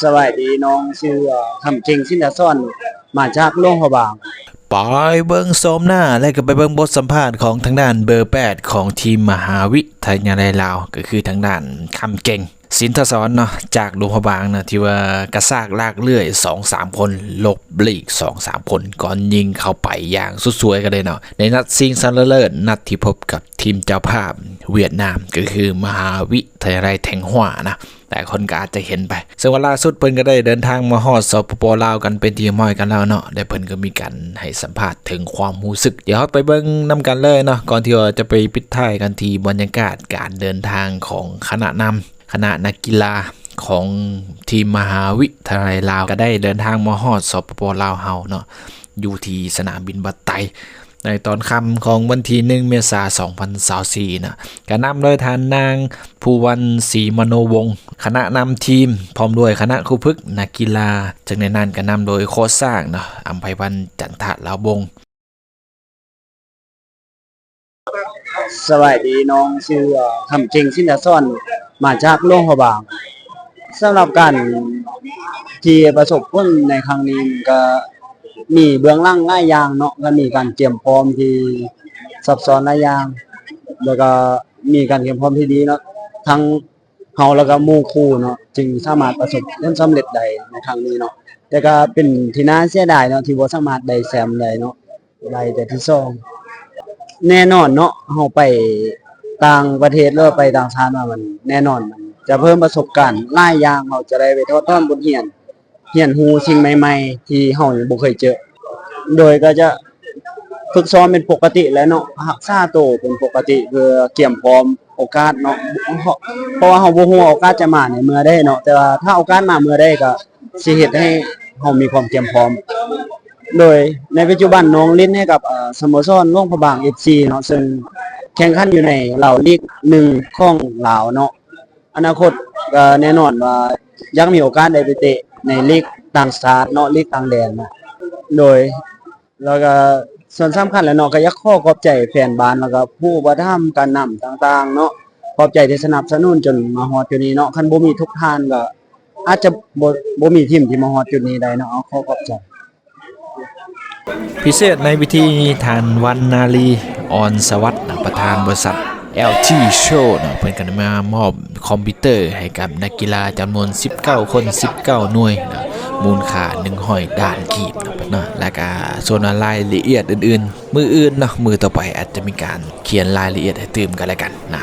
สวัสดีน้องชื่อคำจริงสินดาซ่อนมาจากโรงพยาบาลไปเบิ่งโสมหน้าและก็ไปเบิ่งบทสัมภาษณ์ของทางด้านเบอร์8ของทีมมหาวิทยาลัยลาวก็คือทางด้านคำเก่งสินทศรเนาะจากโรงพยาบาลนะที่ว่ากระซากลากเลื่อย 2-3 คนหลบหลีก 2-3 คนก่อนยิงเข้าไปอย่างสุดสวยกันเลยเนาะในนัดซิงซันเลอร์นัดที่พบกับทีมเจ้าภาพเวียดนามก็คือมหาวิทยาลัยแทงหัวนะแต่คนก็อาจจะเห็นไปซึ่งวันล่าสุดเพิ่นก็ได้เดินทางมาฮอดสปป.ลาวกันเป็นที่ม้อยกันแล้วเนาะได้เพิ่นก็มีการให้สัมภาษณ์ถึงความรู้สึกเดี๋ยวไปเบิ่งนำกันเลยเนาะก่อนที่จะไปปิดท้ายกันที่บรรยากาศการเดินทางของคณะนักกีฬาของทีมมหาวิทยาลัยลาวก็ได้เดินทางมาฮอดสปป.ลาวเฮาเนาะอยู่ที่สนามบินบัตไตในตอนค่ำของวันที่1 เมษายน 2024นะก็นำโดยทานนางภูวรรณศรีมโนวงศ์คณะนำทีมพร้อมด้วยคณะครูฝึกนักกีฬาจากในนั้นก็นำโดยโค้ชสร้างเนาะอัมไพวันจันทะลาวบงสวัสดีน้องชื่อคำจริงสินดาซ่อนมาจากโรงพยาบาลสำหรับการที่ประสบผลในครั้งนี้ก็มีเบื้องหลังหลายอย่างเนาะก็มีการเตรียมพร้อมที่ซับซ้อนหลายอย่างแล้วก็มีการเตรียมพร้อมที่ดีเนาะทั้งเฮาแล้วก็หมู่คู่เนาะจึงสามารถประสบผลสำเร็จได้ในครั้งนี้เนาะแต่ก็เป็นที่น่าเสียดายเนาะที่บ่สามารถได้แชมป์ได้เนาะได้แต่ที่สองแน่นอนเนาะเฮาไปต่างประเทศหรือไปต่างชาติมามันแน่นอนมันจะเพิ่มประสบการณ์หลายอย่างเฮาจะได้ไปทดลองบทเรียนรู้สิ่งใหม่ๆที่เฮายังบ่เคยเจอโดยก็จะฝึกซ้อมเป็นปกติแล้วเนาะรักษาตัวเป็นปกติเพื่อเตรียมพร้อมโอกาสเนาะเพราะว่าเฮาบ่ฮู้ว่าโอกาสจะมาในเมื่อใดเนาะแต่ว่าถ้าโอกาสมาเมื่อใดก็สิเฮ็ดให้เฮามีความเตรียมพร้อมโดยในปัจจุบันน้องเล่นให้กับสโมสรหลวงพระบาง FC เนาะซึ่งแข่งขันอยู่ในเหล่าลีก1ของลาวเนาะอนาคตก็แน่นอนว่าอยากมีโอกาสได้ไปเตะในลีกต่างชาติเนาะลีกต่างแดนเนาะโดยแล้วก็ส่วนสำคัญแล้วเนาะก็อยากขอบใจแฟนบ้านแล้วก็ผู้อุปถัมภ์การนำต่างๆเนาะขอบใจที่สนับสนุนจนมาฮอดจุดนี้เนาะคันบ่มีทุกท่านก็อาจจะบ่มีทีมที่มาฮอดจุดนี้ได้เนาะขอบใจพิเศษในพิธีทานวันนาลีออนสวัสดิ์ประธานบริษัท LT Show เนาะเพิ่นก็ได้มามอบคอมพิวเตอร์ให้กับนักกีฬาจำนวน19คน19หน่วยนะมูลค่า100ด้านกีบเนาะแล้วก็ส่วนรายละเอียดอื่นๆมืออื่นเนาะมือต่อไปอาจจะมีการเขียนรายละเอียดให้เติมกันแล้วกันนะ